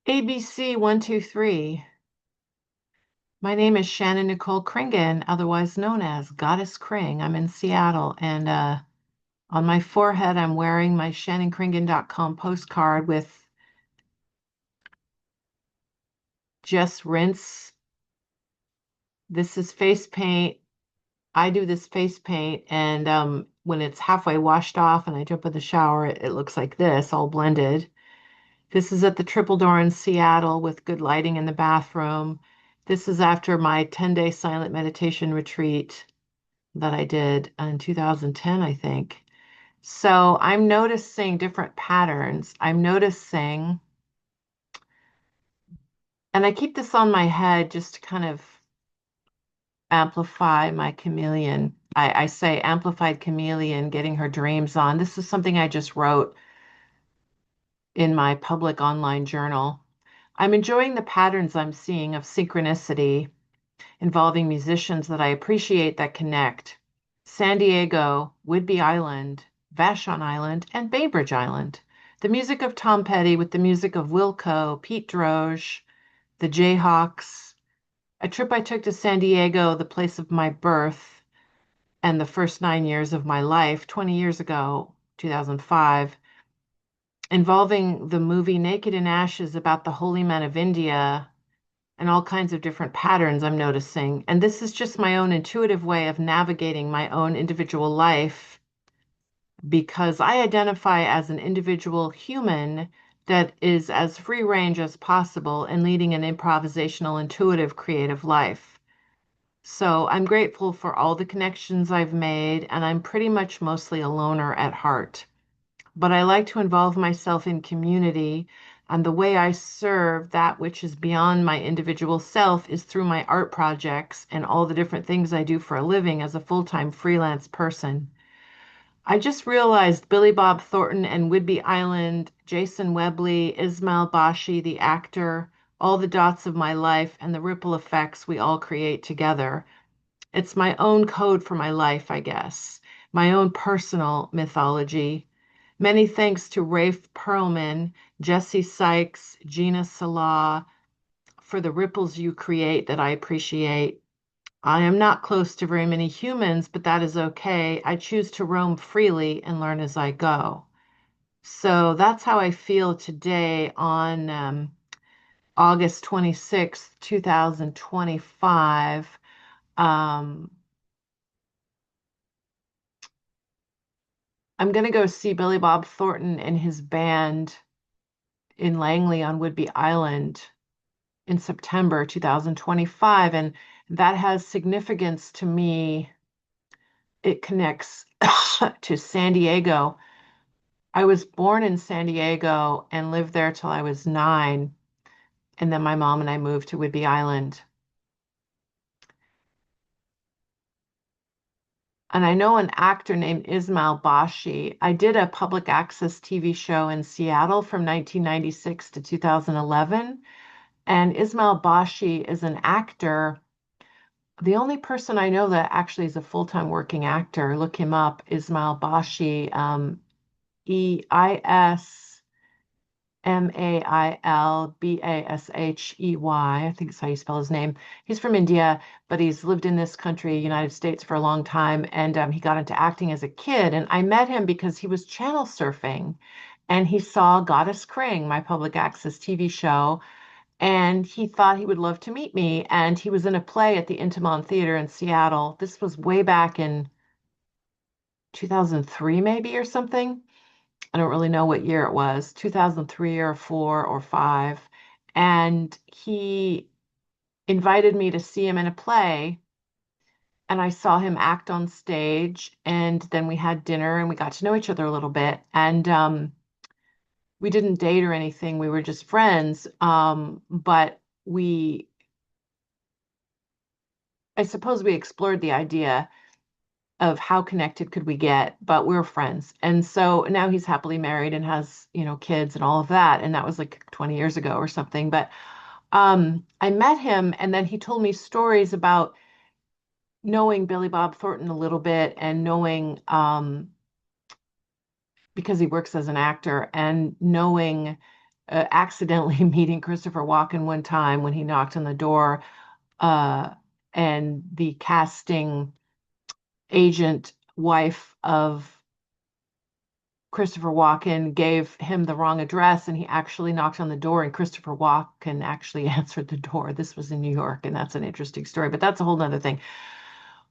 ABC 123. My name is Shannon Nicole Kringen, otherwise known as Goddess Kring. I'm in Seattle, and on my forehead, I'm wearing my ShannonKringen.com postcard with just rinse. This is face paint. I do this face paint, and when it's halfway washed off and I jump in the shower, it looks like this, all blended. This is at the Triple Door in Seattle with good lighting in the bathroom. This is after my 10-day silent meditation retreat that I did in 2010, I think. So I'm noticing different patterns. I'm noticing, and I keep this on my head just to kind of amplify my chameleon. I say amplified chameleon getting her dreams on. This is something I just wrote in my public online journal. I'm enjoying the patterns I'm seeing of synchronicity involving musicians that I appreciate that connect. San Diego, Whidbey Island, Vashon Island, and Bainbridge Island. The music of Tom Petty with the music of Wilco, Pete Droge, the Jayhawks. A trip I took to San Diego, the place of my birth, and the first 9 years of my life, 20 years ago, 2005, involving the movie Naked in Ashes about the holy men of India and all kinds of different patterns I'm noticing. And this is just my own intuitive way of navigating my own individual life because I identify as an individual human that is as free range as possible and leading an improvisational, intuitive, creative life. So I'm grateful for all the connections I've made, and I'm pretty much mostly a loner at heart. But I like to involve myself in community, and the way I serve that which is beyond my individual self is through my art projects and all the different things I do for a living as a full-time freelance person. I just realized Billy Bob Thornton and Whidbey Island, Jason Webley, Ismail Bashey, the actor, all the dots of my life and the ripple effects we all create together. It's my own code for my life, I guess, my own personal mythology. Many thanks to Rafe Pearlman, Jesse Sykes, Gina Sala for the ripples you create that I appreciate. I am not close to very many humans, but that is okay. I choose to roam freely and learn as I go. So that's how I feel today on August 26th, 2025. Um, I'm going to go see Billy Bob Thornton and his band in Langley on Whidbey Island in September 2025. And that has significance to me. It connects to San Diego. I was born in San Diego and lived there till I was 9. And then my mom and I moved to Whidbey Island. And I know an actor named Ismail Bashey. I did a public access TV show in Seattle from 1996 to 2011. And Ismail Bashey is an actor. The only person I know that actually is a full-time working actor, look him up, Ismail Bashey, Eismailbashey. I think that's how you spell his name. He's from India, but he's lived in this country, United States, for a long time. And he got into acting as a kid. And I met him because he was channel surfing and he saw Goddess Kring, my public access TV show. And he thought he would love to meet me. And he was in a play at the Intiman Theater in Seattle. This was way back in 2003, maybe, or something. I don't really know what year it was, 2003 or 4 or 5. And he invited me to see him in a play. And I saw him act on stage. And then we had dinner and we got to know each other a little bit. And we didn't date or anything. We were just friends. But I suppose we explored the idea of how connected could we get, but we're friends. And so now he's happily married and has, kids and all of that. And that was like 20 years ago or something. But I met him and then he told me stories about knowing Billy Bob Thornton a little bit and knowing because he works as an actor and knowing accidentally meeting Christopher Walken one time when he knocked on the door, uh, and the casting agent wife of Christopher Walken gave him the wrong address, and he actually knocked on the door, and Christopher Walken actually answered the door. This was in New York, and that's an interesting story, but that's a whole nother thing.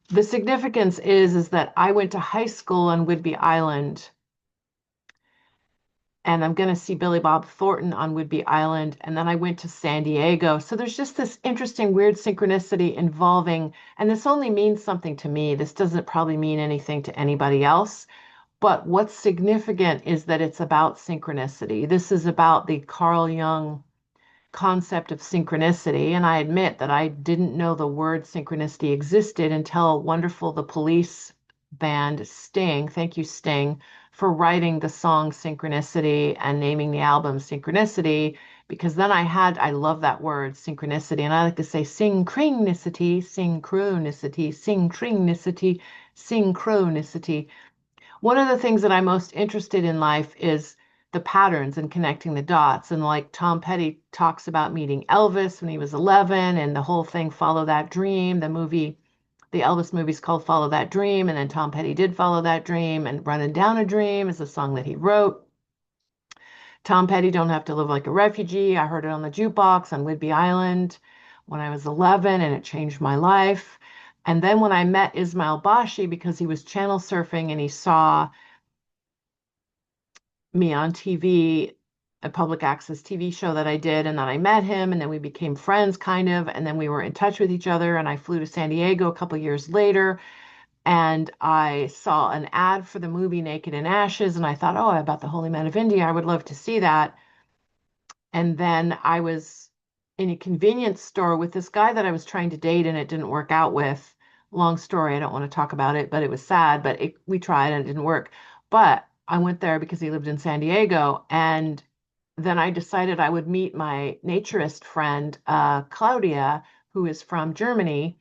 The significance is that I went to high school on Whidbey Island, and I'm going to see Billy Bob Thornton on Whidbey Island, and then I went to San Diego. So there's just this interesting, weird synchronicity involving, and this only means something to me. This doesn't probably mean anything to anybody else. But what's significant is that it's about synchronicity. This is about the Carl Jung concept of synchronicity. And I admit that I didn't know the word synchronicity existed until wonderful the Police band Sting, thank you Sting, for writing the song Synchronicity and naming the album Synchronicity, because then I love that word synchronicity, and I like to say synKRINGnicity, synchronicity, synKRINGnicity, synchronicity. One of the things that I'm most interested in life is the patterns and connecting the dots. And like Tom Petty talks about meeting Elvis when he was 11 and the whole thing, Follow That Dream, the Elvis movie's called Follow That Dream. And then Tom Petty did follow that dream, and Running Down a Dream is a song that he wrote. Tom Petty, Don't Have to Live Like a Refugee. I heard it on the jukebox on Whidbey Island when I was 11, and it changed my life. And then when I met Ismail Bashey, because he was channel surfing and he saw me on TV, a public access TV show that I did, and then I met him, and then we became friends kind of, and then we were in touch with each other, and I flew to San Diego a couple years later, and I saw an ad for the movie Naked in Ashes, and I thought, oh, about the Holy Man of India, I would love to see that. And then I was in a convenience store with this guy that I was trying to date, and it didn't work out with. Long story, I don't want to talk about it, but it was sad, but we tried and it didn't work. But I went there because he lived in San Diego, and then I decided I would meet my naturist friend, Claudia, who is from Germany,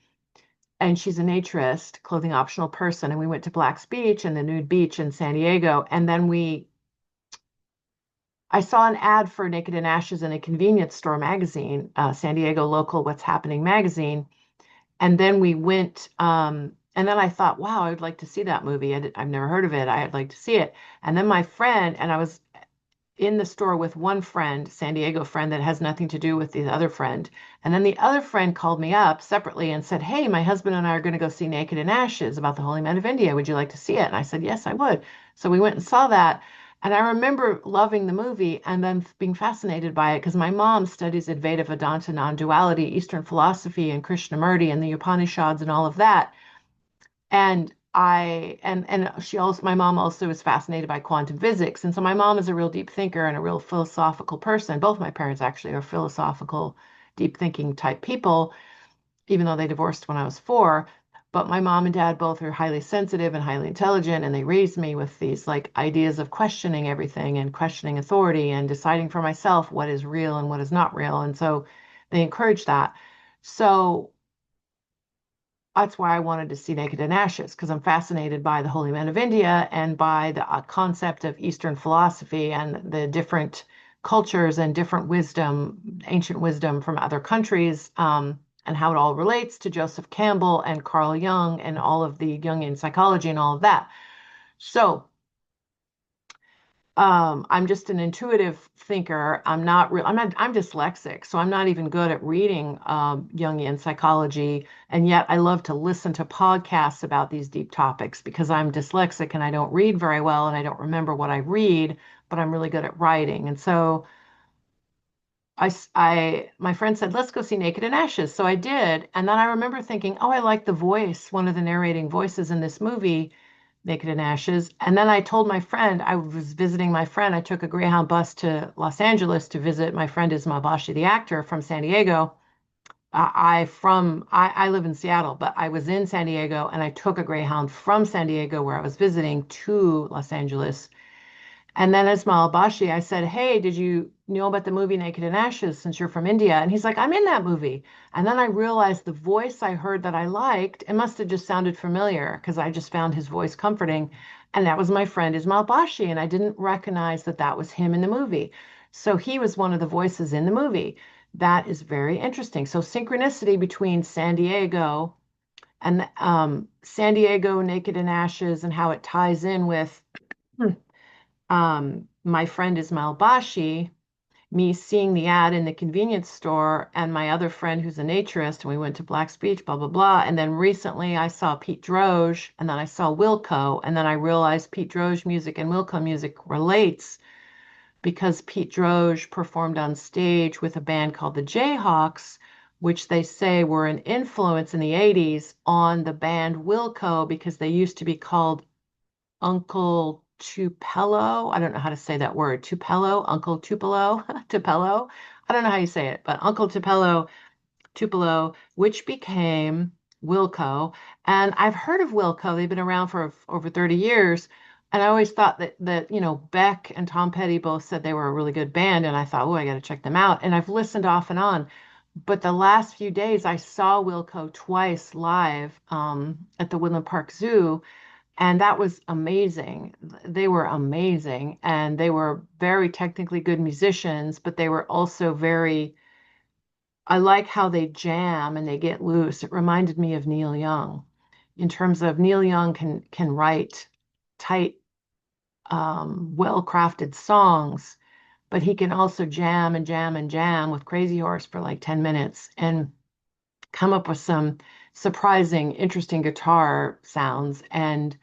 and she's a naturist, clothing optional person. And we went to Black's Beach and the nude beach in San Diego. And then I saw an ad for Naked in Ashes in a convenience store magazine, San Diego Local What's Happening magazine. And then we went, and then I thought, wow, I would like to see that movie. I've never heard of it. I'd like to see it. And then my friend, and I was in the store with one friend, San Diego friend, that has nothing to do with the other friend. And then the other friend called me up separately and said, hey, my husband and I are going to go see Naked in Ashes about the Holy Man of India. Would you like to see it? And I said, yes, I would. So we went and saw that. And I remember loving the movie and then being fascinated by it because my mom studies Advaita Vedanta non-duality, Eastern philosophy, and Krishnamurti and the Upanishads and all of that. And she also, my mom also is fascinated by quantum physics. And so my mom is a real deep thinker and a real philosophical person. Both my parents actually are philosophical, deep thinking type people, even though they divorced when I was 4. But my mom and dad both are highly sensitive and highly intelligent, and they raised me with these like ideas of questioning everything and questioning authority and deciding for myself what is real and what is not real. And so they encourage that. So that's why I wanted to see Naked in Ashes, because I'm fascinated by the Holy Man of India and by the concept of Eastern philosophy and the different cultures and different wisdom, ancient wisdom from other countries, and how it all relates to Joseph Campbell and Carl Jung and all of the Jungian psychology and all of that. So I'm just an intuitive thinker. I'm dyslexic, so I'm not even good at reading Jungian psychology. And yet I love to listen to podcasts about these deep topics because I'm dyslexic and I don't read very well and I don't remember what I read, but I'm really good at writing. And so my friend said, let's go see Naked in Ashes. So I did. And then I remember thinking, oh, I like the voice, one of the narrating voices in this movie, Naked in Ashes. And then I told my friend, I was visiting my friend. I took a Greyhound bus to Los Angeles to visit my friend Ismail Bashey, the actor from San Diego. I live in Seattle, but I was in San Diego and I took a Greyhound from San Diego where I was visiting to Los Angeles. And then Ismail Bashey, I said, hey, did you know about the movie Naked in Ashes since you're from India? And he's like, I'm in that movie. And then I realized the voice I heard that I liked, it must have just sounded familiar because I just found his voice comforting. And that was my friend Ismail Bashey. And I didn't recognize that that was him in the movie. So he was one of the voices in the movie. That is very interesting. So synchronicity between San Diego and San Diego Naked and Ashes and how it ties in with my friend Ismail Bashey, me seeing the ad in the convenience store, and my other friend who's a naturist, and we went to Black's Beach, blah, blah, blah. And then recently I saw Pete Droge, and then I saw Wilco, and then I realized Pete Droge music and Wilco music relates because Pete Droge performed on stage with a band called the Jayhawks, which they say were an influence in the 80s on the band Wilco because they used to be called Uncle Tupelo. I don't know how to say that word. Tupelo, Uncle Tupelo, Tupelo. I don't know how you say it, but Uncle Tupelo, which became Wilco. And I've heard of Wilco. They've been around for over 30 years. And I always thought that Beck and Tom Petty both said they were a really good band. And I thought, oh, I got to check them out. And I've listened off and on. But the last few days, I saw Wilco twice live at the Woodland Park Zoo, and that was amazing. They were amazing, and they were very technically good musicians, but they were also very, I like how they jam and they get loose. It reminded me of Neil Young in terms of Neil Young can write tight, well-crafted songs, but he can also jam and jam and jam with Crazy Horse for like 10 minutes and come up with some surprising, interesting guitar sounds and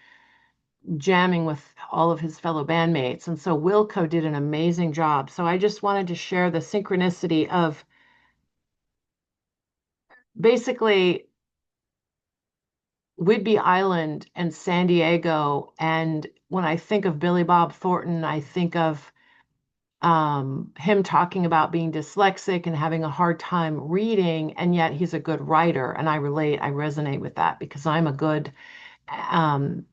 jamming with all of his fellow bandmates. And so Wilco did an amazing job. So I just wanted to share the synchronicity of basically Whidbey Island and San Diego. And when I think of Billy Bob Thornton, I think of him talking about being dyslexic and having a hard time reading, and yet he's a good writer. And I resonate with that because I'm a good um,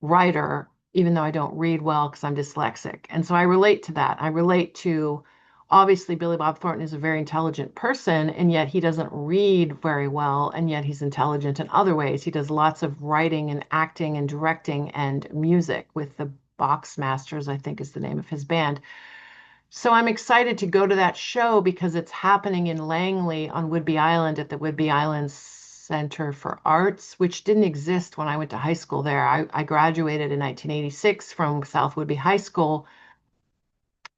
writer, even though I don't read well because I'm dyslexic. And so I relate to that. I relate to obviously Billy Bob Thornton is a very intelligent person, and yet he doesn't read very well, and yet he's intelligent in other ways. He does lots of writing and acting and directing and music with the Box Masters, I think is the name of his band. So I'm excited to go to that show because it's happening in Langley on Whidbey Island at the Whidbey Island Center for Arts, which didn't exist when I went to high school there. I graduated in 1986 from South Whidbey High School,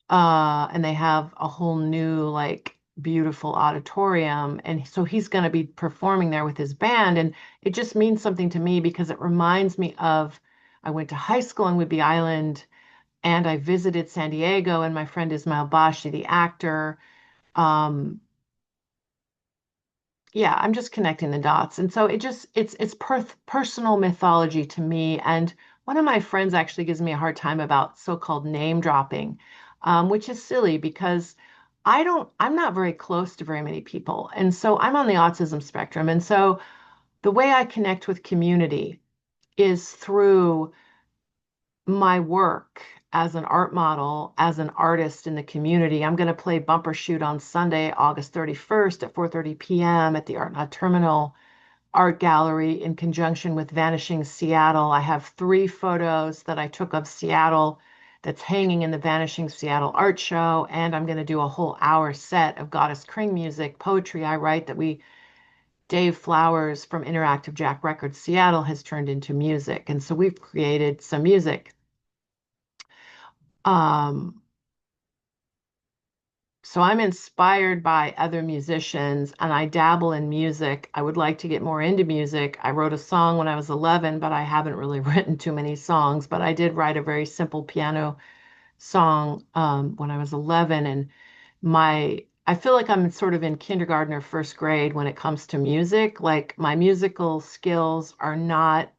and they have a whole new, like, beautiful auditorium. And so he's going to be performing there with his band. And it just means something to me because it reminds me of I went to high school on Whidbey Island and I visited San Diego, and my friend Ismail Bashey, the actor. Yeah, I'm just connecting the dots. And so it's personal mythology to me. And one of my friends actually gives me a hard time about so-called name dropping, which is silly because I'm not very close to very many people. And so I'm on the autism spectrum. And so the way I connect with community is through my work as an art model, as an artist in the community. I'm going to play Bumper Shoot on Sunday, August 31st at 4:30 p.m. at the Art Not Terminal Art Gallery in conjunction with Vanishing Seattle. I have 3 photos that I took of Seattle that's hanging in the Vanishing Seattle Art Show, and I'm going to do a whole hour set of Goddess Kring music, poetry I write that Dave Flowers from Interactive Jack Records Seattle has turned into music. And so we've created some music. Um, so I'm inspired by other musicians and I dabble in music. I would like to get more into music. I wrote a song when I was 11, but I haven't really written too many songs. But I did write a very simple piano song when I was 11. And I feel like I'm sort of in kindergarten or first grade when it comes to music. Like my musical skills are not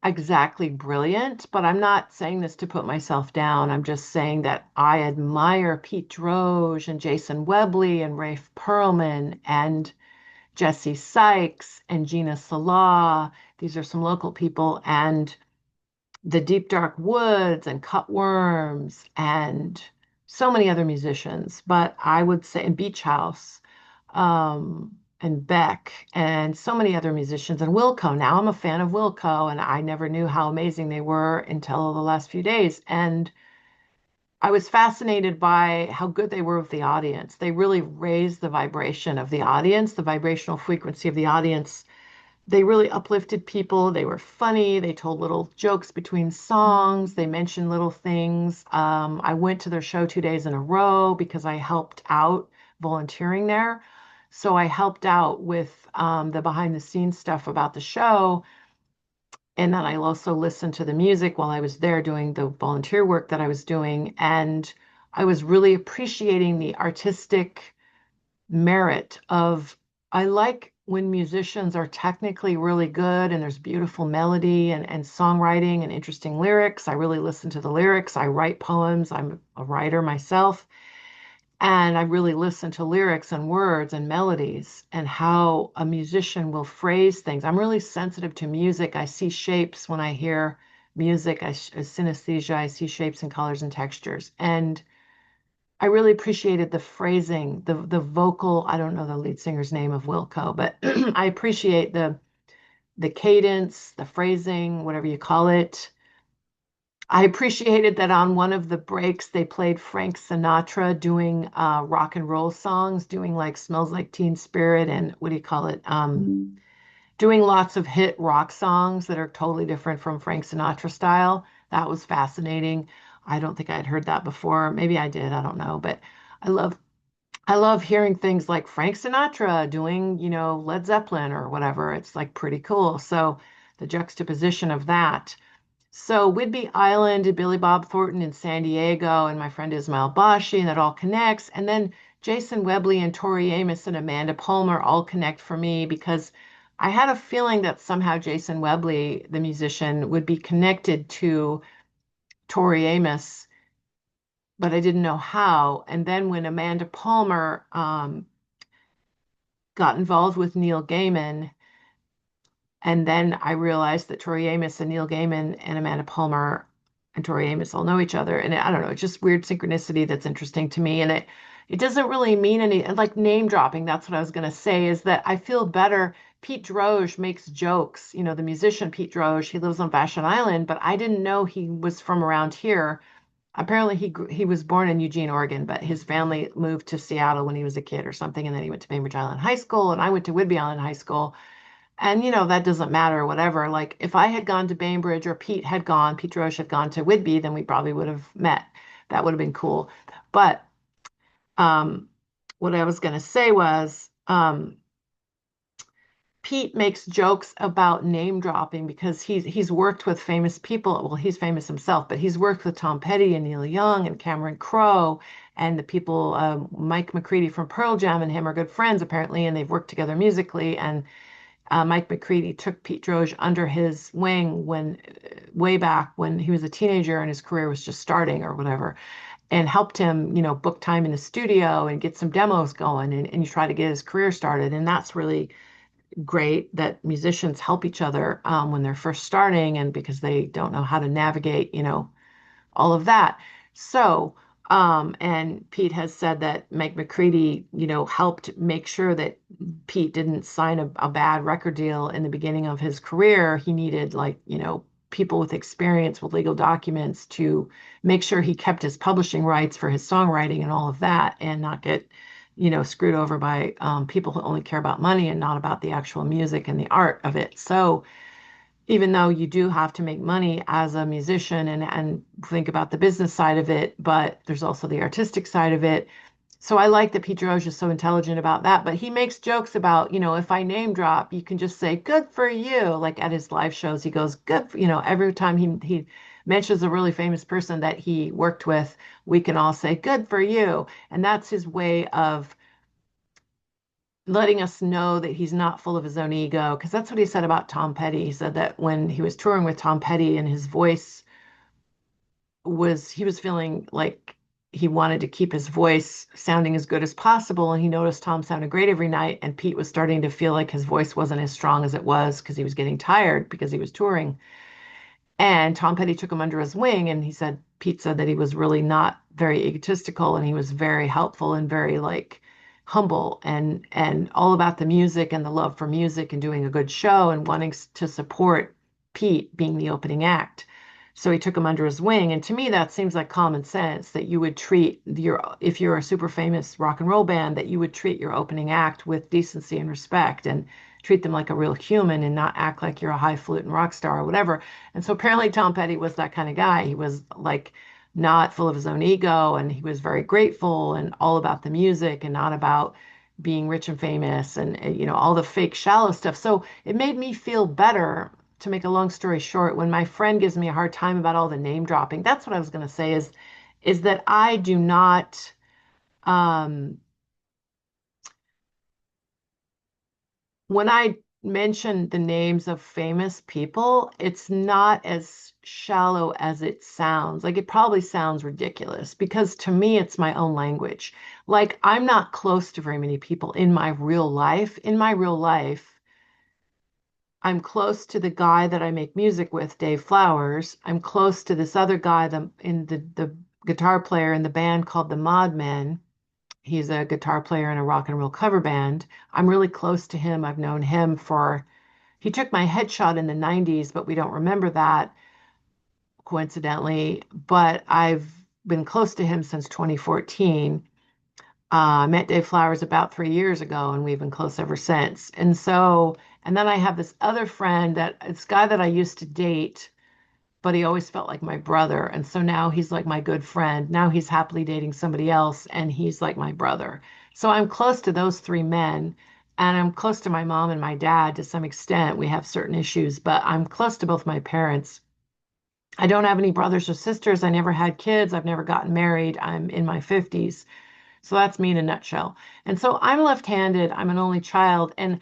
exactly brilliant, but I'm not saying this to put myself down. I'm just saying that I admire Pete Droge and Jason Webley and Rafe Pearlman and Jesse Sykes and Gina Sala. These are some local people, and the Deep Dark Woods and Cutworms and so many other musicians. But I would say, and Beach House, and Beck and so many other musicians and Wilco. Now I'm a fan of Wilco, and I never knew how amazing they were until the last few days. And I was fascinated by how good they were with the audience. They really raised the vibration of the audience, the vibrational frequency of the audience. They really uplifted people. They were funny. They told little jokes between songs. They mentioned little things. I went to their show 2 days in a row because I helped out volunteering there. So I helped out with the behind the scenes stuff about the show. And then I also listened to the music while I was there doing the volunteer work that I was doing. And I was really appreciating the artistic merit of, I like when musicians are technically really good and there's beautiful melody and songwriting and interesting lyrics. I really listen to the lyrics. I write poems. I'm a writer myself. And I really listen to lyrics and words and melodies and how a musician will phrase things. I'm really sensitive to music. I see shapes when I hear music. Synesthesia, I see shapes and colors and textures. And I really appreciated the phrasing, the vocal. I don't know the lead singer's name of Wilco, but I appreciate the cadence, the phrasing, whatever you call it. I appreciated that on one of the breaks they played Frank Sinatra doing rock and roll songs, doing like "Smells Like Teen Spirit" and what do you call it? Doing lots of hit rock songs that are totally different from Frank Sinatra style. That was fascinating. I don't think I'd heard that before. Maybe I did. I don't know, but I love I love hearing things like Frank Sinatra doing, Led Zeppelin or whatever. It's like pretty cool. So the juxtaposition of that. So Whidbey Island and Billy Bob Thornton in San Diego and my friend Ismail Bashey, and that all connects. And then Jason Webley and Tori Amos and Amanda Palmer all connect for me because I had a feeling that somehow Jason Webley, the musician, would be connected to Tori Amos, but I didn't know how. And then when Amanda Palmer got involved with Neil Gaiman, and then I realized that Tori Amos and Neil Gaiman and Amanda Palmer and Tori Amos all know each other. And I don't know, it's just weird synchronicity that's interesting to me. And it doesn't really mean any, like name dropping. That's what I was going to say is that I feel better. Pete Droge makes jokes, the musician Pete Droge, he lives on Vashon Island, but I didn't know he was from around here. Apparently he was born in Eugene, Oregon, but his family moved to Seattle when he was a kid or something. And then he went to Bainbridge Island High School and I went to Whidbey Island High School. And that doesn't matter, whatever. Like if I had gone to Bainbridge or Pete Roche had gone to Whidbey, then we probably would have met. That would have been cool. But um, what I was going to say was Pete makes jokes about name dropping because he's worked with famous people. Well, he's famous himself, but he's worked with Tom Petty and Neil Young and Cameron Crowe and the people, Mike McCready from Pearl Jam and him are good friends apparently, and they've worked together musically. And Mike McCready took Pete Droge under his wing when way back when he was a teenager and his career was just starting or whatever, and helped him, book time in the studio and get some demos going and you try to get his career started. And that's really great that musicians help each other when they're first starting and because they don't know how to navigate, all of that. So, and Pete has said that Mike McCready, helped make sure that Pete didn't sign a bad record deal in the beginning of his career. He needed like, people with experience with legal documents to make sure he kept his publishing rights for his songwriting and all of that and not get, screwed over by people who only care about money and not about the actual music and the art of it. So, even though you do have to make money as a musician and think about the business side of it, but there's also the artistic side of it. So I like that Pete Droge is so intelligent about that, but he makes jokes about, if I name drop, you can just say, good for you. Like at his live shows, he goes, good, every time he mentions a really famous person that he worked with, we can all say, good for you. And that's his way of letting us know that he's not full of his own ego, because that's what he said about Tom Petty. He said that when he was touring with Tom Petty and his voice he was feeling like he wanted to keep his voice sounding as good as possible. And he noticed Tom sounded great every night. And Pete was starting to feel like his voice wasn't as strong as it was because he was getting tired because he was touring. And Tom Petty took him under his wing, and Pete said that he was really not very egotistical, and he was very helpful and very like humble and all about the music and the love for music and doing a good show and wanting to support Pete being the opening act. So he took him under his wing. And to me, that seems like common sense that you would treat if you're a super famous rock and roll band, that you would treat your opening act with decency and respect and treat them like a real human and not act like you're a highfalutin rock star or whatever. And so apparently Tom Petty was that kind of guy. He was like not full of his own ego, and he was very grateful and all about the music and not about being rich and famous and all the fake shallow stuff. So it made me feel better, to make a long story short, when my friend gives me a hard time about all the name dropping. That's what I was going to say, is that I do not um when I mention the names of famous people, it's not as shallow as it sounds. Like, it probably sounds ridiculous because to me, it's my own language. Like, I'm not close to very many people in my real life. In my real life, I'm close to the guy that I make music with, Dave Flowers. I'm close to this other guy, the guitar player in the band called the Mod Men. He's a guitar player in a rock and roll cover band. I'm really close to him. I've known him he took my headshot in the 90s, but we don't remember that coincidentally. But I've been close to him since 2014. I met Dave Flowers about 3 years ago, and we've been close ever since. And then I have this other friend, this guy that I used to date, but he always felt like my brother. And so now he's like my good friend. Now he's happily dating somebody else, and he's like my brother. So I'm close to those three men, and I'm close to my mom and my dad to some extent. We have certain issues, but I'm close to both my parents. I don't have any brothers or sisters. I never had kids. I've never gotten married. I'm in my 50s. So that's me in a nutshell. And so I'm left-handed. I'm an only child. And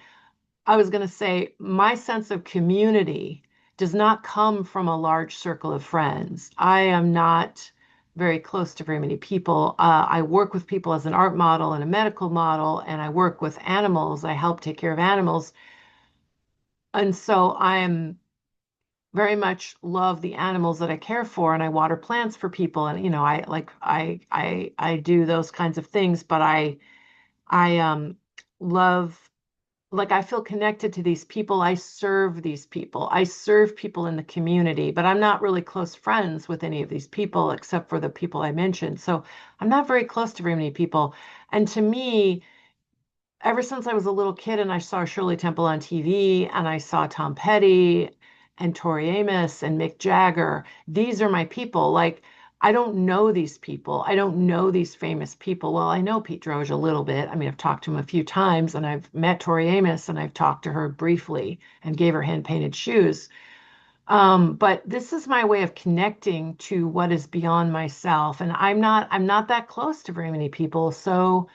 I was going to say, my sense of community does not come from a large circle of friends. I am not very close to very many people. I work with people as an art model and a medical model, and I work with animals. I help take care of animals. And so I'm very much love the animals that I care for, and I water plants for people. And, I do those kinds of things, but I love, like, I feel connected to these people. I serve these people. I serve people in the community, but I'm not really close friends with any of these people except for the people I mentioned. So I'm not very close to very many people. And to me, ever since I was a little kid and I saw Shirley Temple on TV and I saw Tom Petty and Tori Amos and Mick Jagger, these are my people. Like, I don't know these people. I don't know these famous people. Well, I know Pete Droge a little bit. I mean, I've talked to him a few times, and I've met Tori Amos and I've talked to her briefly and gave her hand painted shoes. But this is my way of connecting to what is beyond myself. And I'm not that close to very many people. So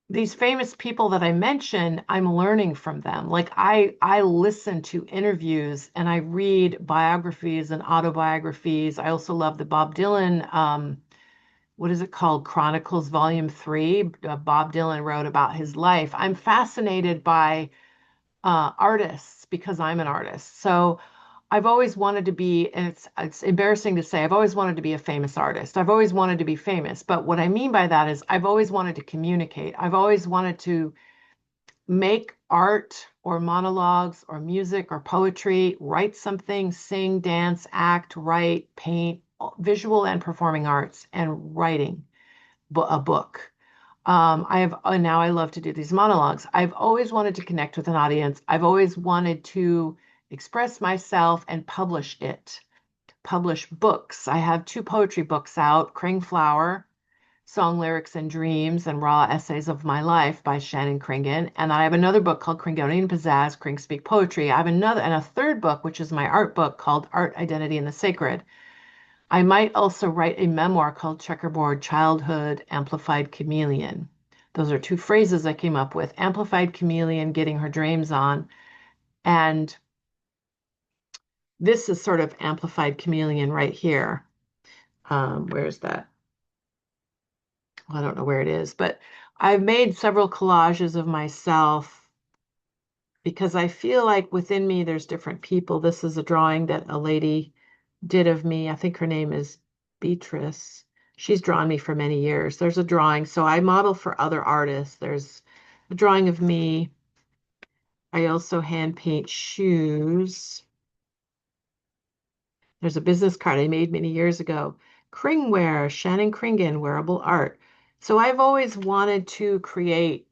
these famous people that I mention, I'm learning from them. Like, I listen to interviews and I read biographies and autobiographies. I also love the Bob Dylan, what is it called? Chronicles Volume 3. Bob Dylan wrote about his life. I'm fascinated by artists because I'm an artist. So I've always wanted to be, and it's embarrassing to say, I've always wanted to be a famous artist. I've always wanted to be famous. But what I mean by that is I've always wanted to communicate. I've always wanted to make art or monologues or music or poetry, write something, sing, dance, act, write, paint, visual and performing arts, and writing a book. Now I love to do these monologues. I've always wanted to connect with an audience. I've always wanted to express myself and publish books. I have two poetry books out, Kring Flower, Song Lyrics and Dreams and Raw Essays of My Life by Shannon Kringen. And I have another book called Kringonian Pizzazz, Kring Speak Poetry. I have a third book, which is my art book called Art, Identity, and the Sacred. I might also write a memoir called Checkerboard Childhood Amplified Chameleon. Those are two phrases I came up with. Amplified chameleon, getting her dreams on. And this is sort of amplified chameleon right here. Where is that? I don't know where it is, but I've made several collages of myself because I feel like within me there's different people. This is a drawing that a lady did of me. I think her name is Beatrice. She's drawn me for many years. There's a drawing. So I model for other artists. There's a drawing of me. I also hand paint shoes. There's a business card I made many years ago. Kringwear, Shannon Kringen, wearable art. So I've always wanted to create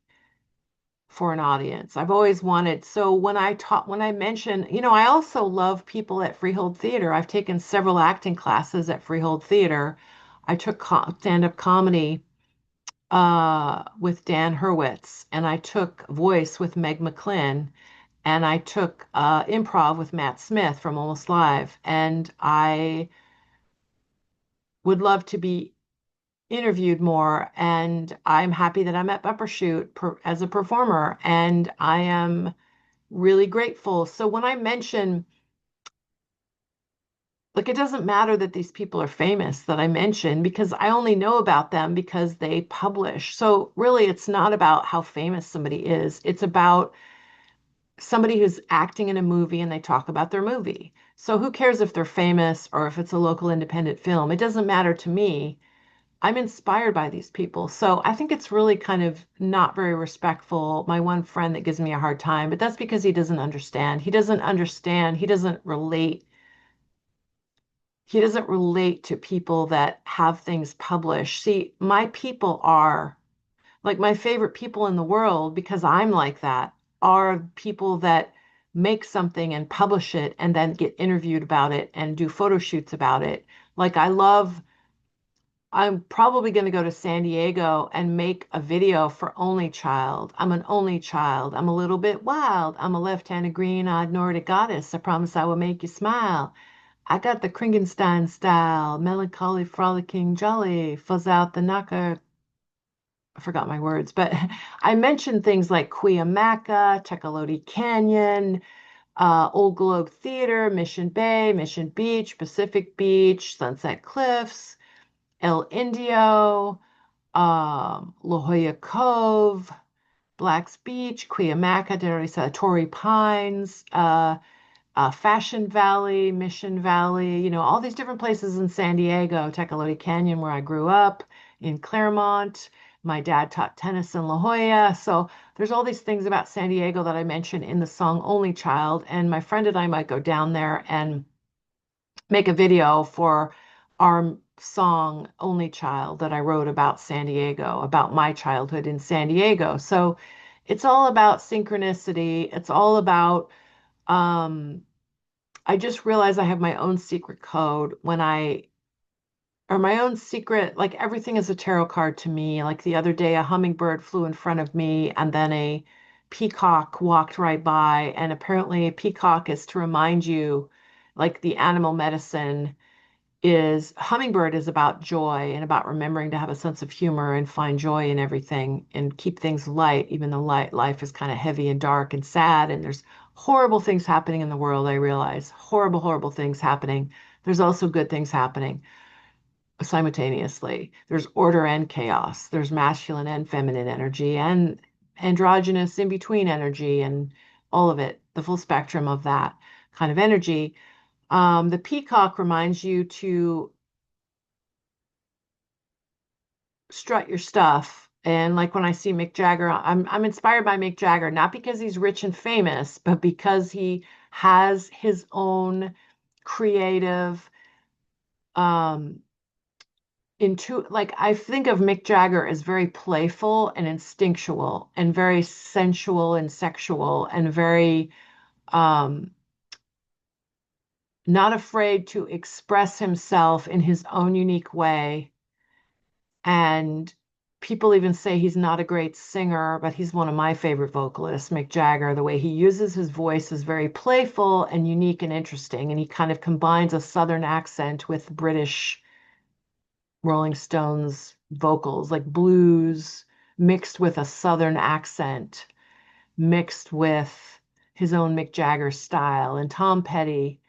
for an audience. I've always wanted. So when I mention, I also love people at Freehold Theater. I've taken several acting classes at Freehold Theater. I took stand-up comedy with Dan Hurwitz, and I took voice with Meg McClin, and I took improv with Matt Smith from Almost Live. And I would love to be interviewed more. And I'm happy that I'm at Buppershoot as a performer, and I am really grateful. So when I mention, like, it doesn't matter that these people are famous that I mention because I only know about them because they publish. So really, it's not about how famous somebody is. It's about somebody who's acting in a movie and they talk about their movie. So who cares if they're famous or if it's a local independent film? It doesn't matter to me. I'm inspired by these people. So I think it's really kind of not very respectful. My one friend that gives me a hard time, but that's because he doesn't understand. He doesn't understand. He doesn't relate. He doesn't relate to people that have things published. See, my people are like my favorite people in the world because I'm like that are people that make something and publish it and then get interviewed about it and do photo shoots about it. Like I'm probably going to go to San Diego and make a video for Only Child. I'm an only child. I'm a little bit wild. I'm a left-handed green-eyed Nordic goddess. I promise I will make you smile. I got the Kringenstein style, melancholy, frolicking, jolly, fuzz out the knocker. I forgot my words, but I mentioned things like Cuyamaca, Tecolote Canyon, Old Globe Theater, Mission Bay, Mission Beach, Pacific Beach, Sunset Cliffs, El Indio, La Jolla Cove, Black's Beach, Cuyamaca, did I already say Torrey Pines, Fashion Valley, Mission Valley, all these different places in San Diego, Tecolote Canyon, where I grew up, in Claremont. My dad taught tennis in La Jolla. So there's all these things about San Diego that I mentioned in the song Only Child. And my friend and I might go down there and make a video for our song Only Child that I wrote about San Diego, about my childhood in San Diego. So it's all about synchronicity. It's all about um, I just realized I have my own secret code or my own secret, like everything is a tarot card to me. Like the other day, a hummingbird flew in front of me and then a peacock walked right by. And apparently, a peacock is to remind you, like the animal medicine is hummingbird is about joy and about remembering to have a sense of humor and find joy in everything and keep things light, even though life is kind of heavy and dark and sad. And there's horrible things happening in the world, I realize. Horrible, horrible things happening. There's also good things happening simultaneously. There's order and chaos. There's masculine and feminine energy and androgynous in between energy and all of it, the full spectrum of that kind of energy. The peacock reminds you to strut your stuff. And like when I see Mick Jagger, I'm inspired by Mick Jagger, not because he's rich and famous, but because he has his own creative um like I think of Mick Jagger as very playful and instinctual and very sensual and sexual and very um not afraid to express himself in his own unique way. And people even say he's not a great singer, but he's one of my favorite vocalists, Mick Jagger. The way he uses his voice is very playful and unique and interesting. And he kind of combines a Southern accent with British Rolling Stones vocals, like blues mixed with a Southern accent, mixed with his own Mick Jagger style. And Tom Petty,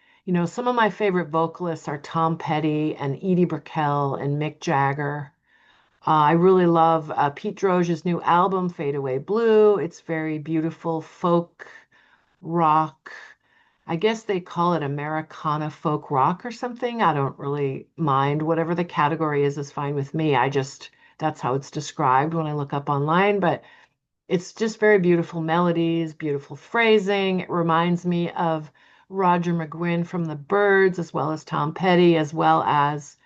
some of my favorite vocalists are Tom Petty and Edie Brickell and Mick Jagger. I really love Pete Droge's new album, Fade Away Blue. It's very beautiful folk rock. I guess they call it Americana folk rock or something. I don't really mind. Whatever the category is fine with me. That's how it's described when I look up online. But it's just very beautiful melodies, beautiful phrasing. It reminds me of Roger McGuinn from the Byrds, as well as Tom Petty, as well as,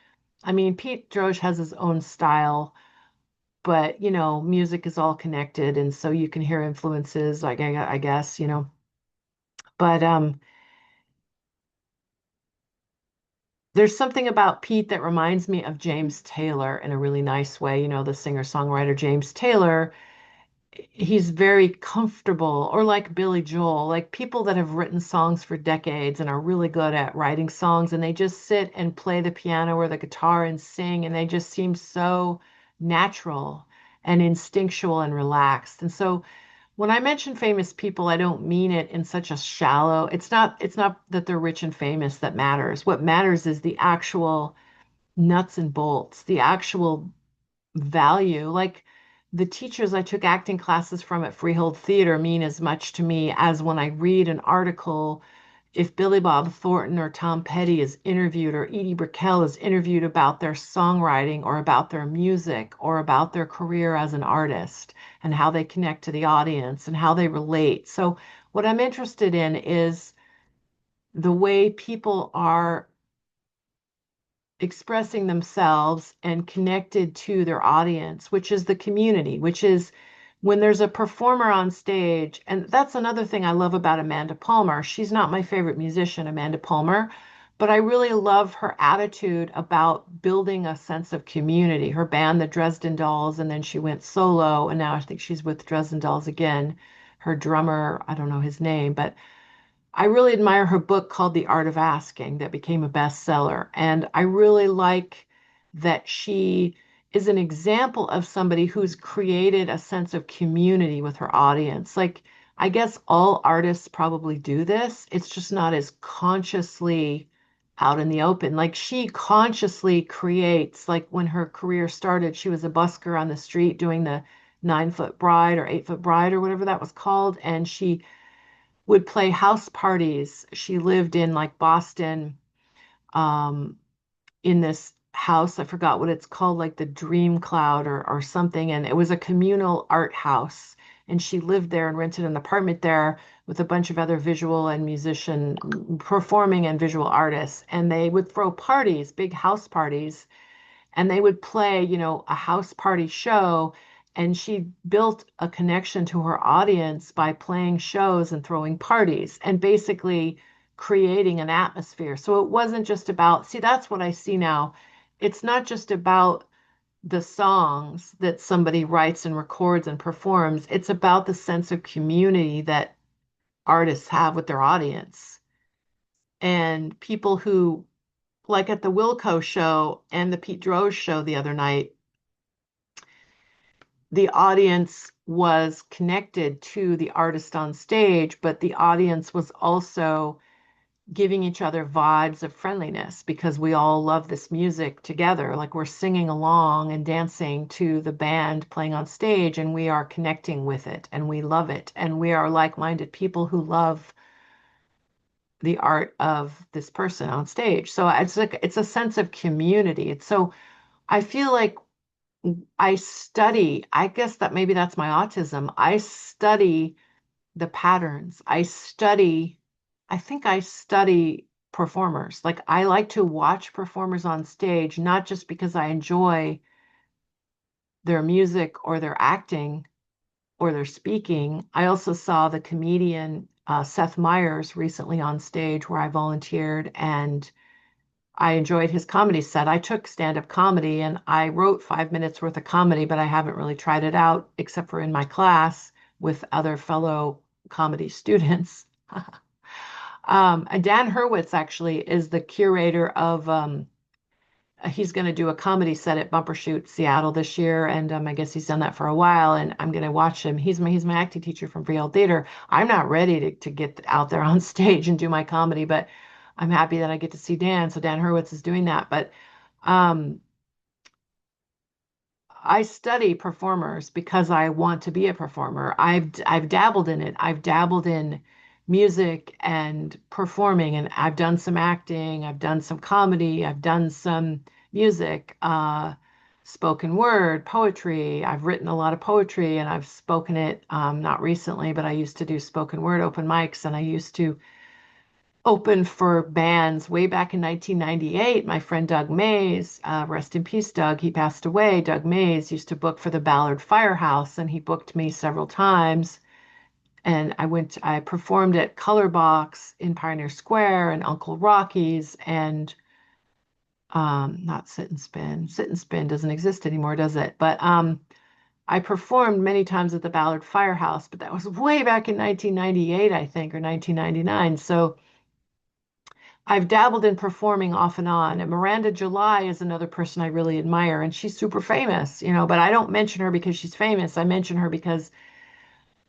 I mean, Pete Droge has his own style, but music is all connected, and so you can hear influences, like I guess, But there's something about Pete that reminds me of James Taylor in a really nice way. The singer-songwriter James Taylor, he's very comfortable, or like Billy Joel, like people that have written songs for decades and are really good at writing songs, and they just sit and play the piano or the guitar and sing, and they just seem so natural and instinctual and relaxed. And so when I mention famous people, I don't mean it in such a shallow, it's not that they're rich and famous that matters. What matters is the actual nuts and bolts, the actual value. Like the teachers I took acting classes from at Freehold Theater mean as much to me as when I read an article, if Billy Bob Thornton or Tom Petty is interviewed, or Edie Brickell is interviewed about their songwriting or about their music or about their career as an artist and how they connect to the audience and how they relate. So what I'm interested in is the way people are expressing themselves and connected to their audience, which is the community, which is when there's a performer on stage. And that's another thing I love about Amanda Palmer. She's not my favorite musician, Amanda Palmer, but I really love her attitude about building a sense of community. Her band, the Dresden Dolls, and then she went solo, and now I think she's with Dresden Dolls again. Her drummer, I don't know his name, but I really admire her book called The Art of Asking that became a bestseller. And I really like that she is an example of somebody who's created a sense of community with her audience. Like, I guess all artists probably do this. It's just not as consciously out in the open. Like, she consciously creates, like, when her career started, she was a busker on the street doing the 9 Foot Bride or 8 Foot Bride or whatever that was called. And she would play house parties. She lived in like Boston, um, in this house. I forgot what it's called, like the Dream Cloud or something. And it was a communal art house. And she lived there and rented an apartment there with a bunch of other visual and musician performing and visual artists. And they would throw parties, big house parties, and they would play, a house party show. And she built a connection to her audience by playing shows and throwing parties and basically creating an atmosphere. So it wasn't just about, see, that's what I see now. It's not just about the songs that somebody writes and records and performs, it's about the sense of community that artists have with their audience. And people who, like at the Wilco show and the Pete Droge show the other night, the audience was connected to the artist on stage, but the audience was also giving each other vibes of friendliness because we all love this music together. Like we're singing along and dancing to the band playing on stage, and we are connecting with it and we love it. And we are like-minded people who love the art of this person on stage. So it's like it's a sense of community. It's so I feel like I study, I guess that maybe that's my autism. I study the patterns. I think I study performers. Like I like to watch performers on stage, not just because I enjoy their music or their acting or their speaking. I also saw the comedian Seth Meyers recently on stage where I volunteered, and I enjoyed his comedy set. I took stand-up comedy and I wrote 5 minutes worth of comedy, but I haven't really tried it out except for in my class with other fellow comedy students. And Dan Hurwitz actually is the curator of, he's going to do a comedy set at Bumpershoot Seattle this year. And I guess he's done that for a while, and I'm going to watch him. He's my acting teacher from Freehold Theater. I'm not ready to get out there on stage and do my comedy, but I'm happy that I get to see Dan. So Dan Hurwitz is doing that. But um, I study performers because I want to be a performer. I've dabbled in it. I've dabbled in music and performing, and I've done some acting. I've done some comedy. I've done some music, spoken word, poetry. I've written a lot of poetry, and I've spoken it, not recently, but I used to do spoken word open mics, and I used to opened for bands way back in 1998. My friend Doug Mays, rest in peace, Doug, he passed away. Doug Mays used to book for the Ballard Firehouse, and he booked me several times. And I performed at Color Box in Pioneer Square and Uncle Rocky's and not Sit and Spin. Sit and Spin doesn't exist anymore, does it? But I performed many times at the Ballard Firehouse, but that was way back in 1998, I think, or 1999. So I've dabbled in performing off and on. And Miranda July is another person I really admire, and she's super famous, but I don't mention her because she's famous. I mention her because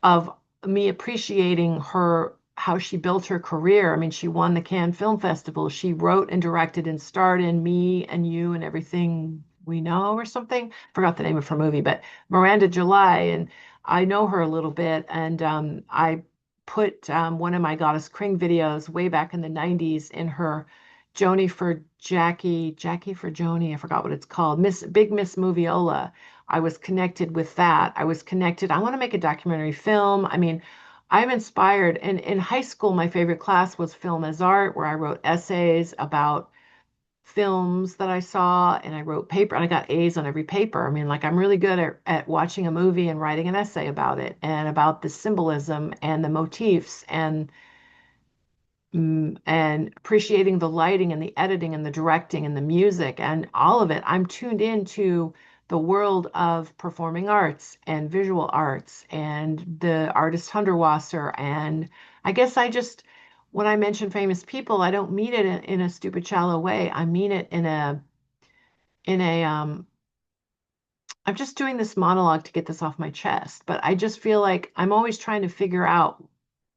of me appreciating her, how she built her career. I mean, she won the Cannes Film Festival. She wrote and directed and starred in Me and You and Everything We Know or something. Forgot the name of her movie, but Miranda July. And I know her a little bit. And I put one of my Goddess Kring videos way back in the 90s in her Joni for Jackie for Joni. I forgot what it's called. Big Miss Moviola. I was connected with that. I was connected. I want to make a documentary film. I mean, I'm inspired. And in high school, my favorite class was film as art, where I wrote essays about films that I saw and I wrote paper and I got A's on every paper. I mean, like I'm really good at watching a movie and writing an essay about it and about the symbolism and the motifs and appreciating the lighting and the editing and the directing and the music and all of it. I'm tuned into the world of performing arts and visual arts and the artist Hundertwasser. And I guess when I mention famous people, I don't mean it in a stupid, shallow way. I mean it in a I'm just doing this monologue to get this off my chest, but I just feel like I'm always trying to figure out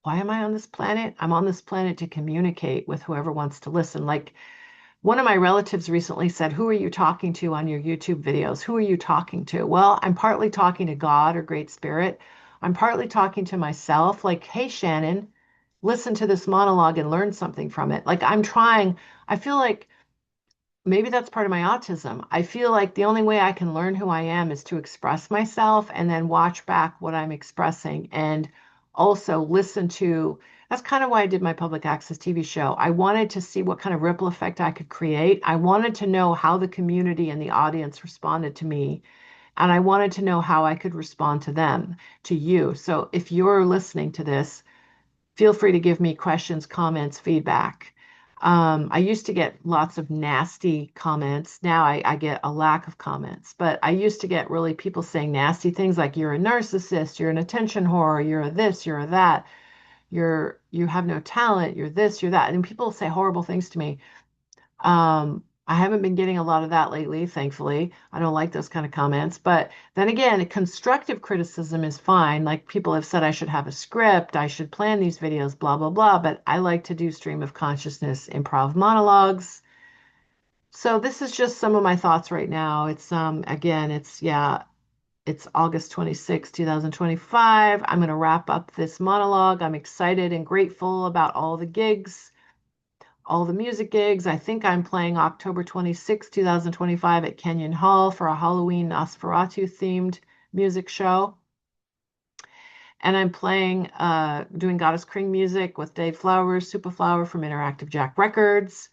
why am I on this planet? I'm on this planet to communicate with whoever wants to listen. Like one of my relatives recently said, who are you talking to on your YouTube videos? Who are you talking to? Well, I'm partly talking to God or Great Spirit. I'm partly talking to myself, like, hey, Shannon, listen to this monologue and learn something from it. Like I'm trying, I feel like maybe that's part of my autism. I feel like the only way I can learn who I am is to express myself and then watch back what I'm expressing and also listen to. That's kind of why I did my public access TV show. I wanted to see what kind of ripple effect I could create. I wanted to know how the community and the audience responded to me. And I wanted to know how I could respond to them, to you. So if you're listening to this, feel free to give me questions, comments, feedback. I used to get lots of nasty comments. Now I get a lack of comments, but I used to get really people saying nasty things like you're a narcissist, you're an attention whore, you're a this, you're a that, you have no talent, you're this, you're that. And people say horrible things to me. I haven't been getting a lot of that lately, thankfully. I don't like those kind of comments. But then again, constructive criticism is fine. Like people have said, I should have a script, I should plan these videos, blah, blah, blah. But I like to do stream of consciousness improv monologues. So this is just some of my thoughts right now. It's again, it's August 26, 2025. I'm going to wrap up this monologue. I'm excited and grateful about all the music gigs. I think I'm playing October 26, 2025 at Kenyon Hall for a Halloween Nosferatu themed music show. And I'm doing Goddess Kring music with Dave Flowers, Superflower from Interactive Jack Records.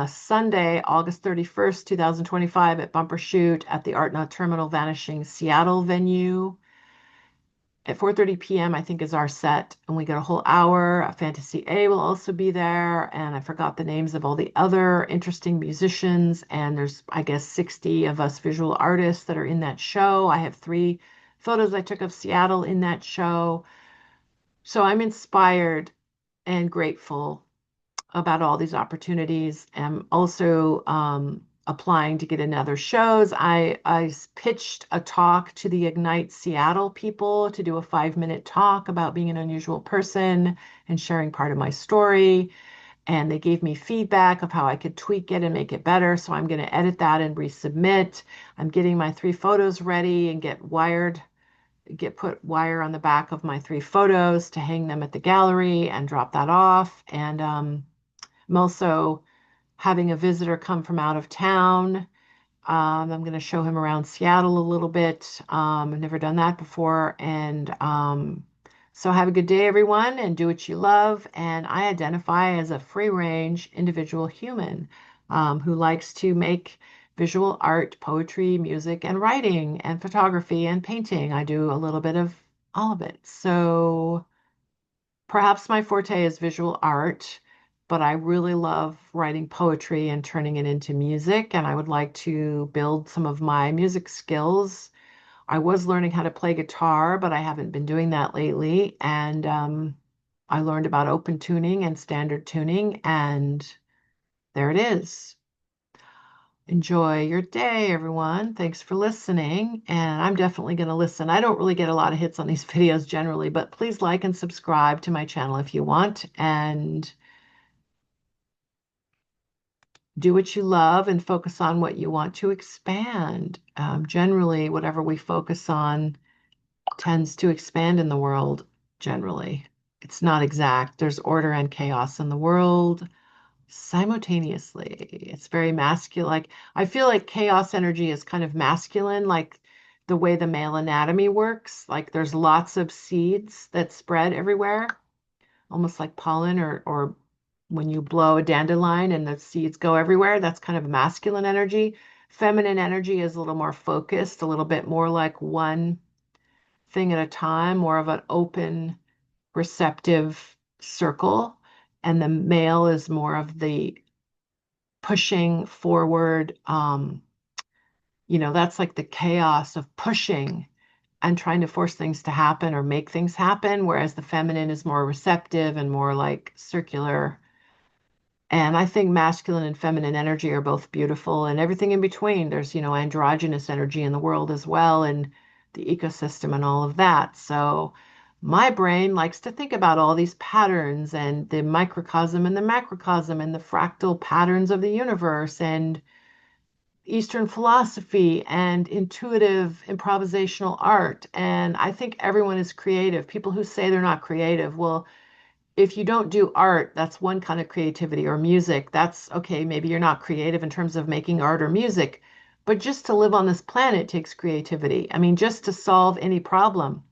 Sunday, August 31st, 2025 at Bumper Shoot at the Art Not Terminal Vanishing Seattle venue at 4:30 p.m. I think is our set, and we get a whole hour. Fantasy A will also be there, and I forgot the names of all the other interesting musicians. And there's, I guess, 60 of us visual artists that are in that show. I have 3 photos I took of Seattle in that show. So I'm inspired and grateful about all these opportunities. I'm also applying to get in other shows. I pitched a talk to the Ignite Seattle people to do a 5-minute talk about being an unusual person and sharing part of my story. And they gave me feedback of how I could tweak it and make it better. So I'm going to edit that and resubmit. I'm getting my 3 photos ready and put wire on the back of my 3 photos to hang them at the gallery and drop that off. And I'm also having a visitor come from out of town. I'm going to show him around Seattle a little bit. I've never done that before. And So have a good day, everyone, and do what you love. And I identify as a free range individual human who likes to make visual art, poetry, music, and writing, and photography and painting. I do a little bit of all of it. So perhaps my forte is visual art, but I really love writing poetry and turning it into music. And I would like to build some of my music skills. I was learning how to play guitar, but I haven't been doing that lately. And I learned about open tuning and standard tuning, and there it is. Enjoy your day, everyone. Thanks for listening. And I'm definitely going to listen. I don't really get a lot of hits on these videos generally, but please like and subscribe to my channel if you want. And do what you love and focus on what you want to expand. Generally, whatever we focus on tends to expand in the world, generally. It's not exact. There's order and chaos in the world simultaneously. It's very masculine. Like, I feel like chaos energy is kind of masculine, like the way the male anatomy works. Like, there's lots of seeds that spread everywhere, almost like pollen or when you blow a dandelion and the seeds go everywhere. That's kind of masculine energy. Feminine energy is a little more focused, a little bit more like one thing at a time, more of an open, receptive circle. And the male is more of the pushing forward. That's like the chaos of pushing and trying to force things to happen or make things happen, whereas the feminine is more receptive and more like circular. And I think masculine and feminine energy are both beautiful and everything in between. There's, androgynous energy in the world as well, and the ecosystem and all of that. So my brain likes to think about all these patterns and the microcosm and the macrocosm and the fractal patterns of the universe and Eastern philosophy and intuitive improvisational art. And I think everyone is creative. People who say they're not creative, well, if you don't do art, that's one kind of creativity, or music. That's okay. Maybe you're not creative in terms of making art or music, but just to live on this planet takes creativity. I mean, just to solve any problem.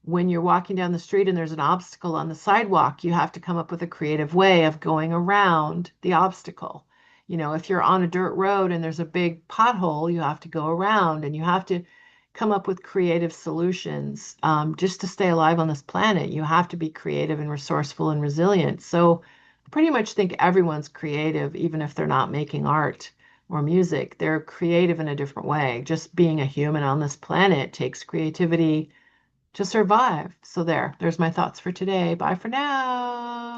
When you're walking down the street and there's an obstacle on the sidewalk, you have to come up with a creative way of going around the obstacle. If you're on a dirt road and there's a big pothole, you have to go around and you have to come up with creative solutions. Just to stay alive on this planet, you have to be creative and resourceful and resilient. So I pretty much think everyone's creative, even if they're not making art or music. They're creative in a different way. Just being a human on this planet takes creativity to survive. So there's my thoughts for today. Bye for now.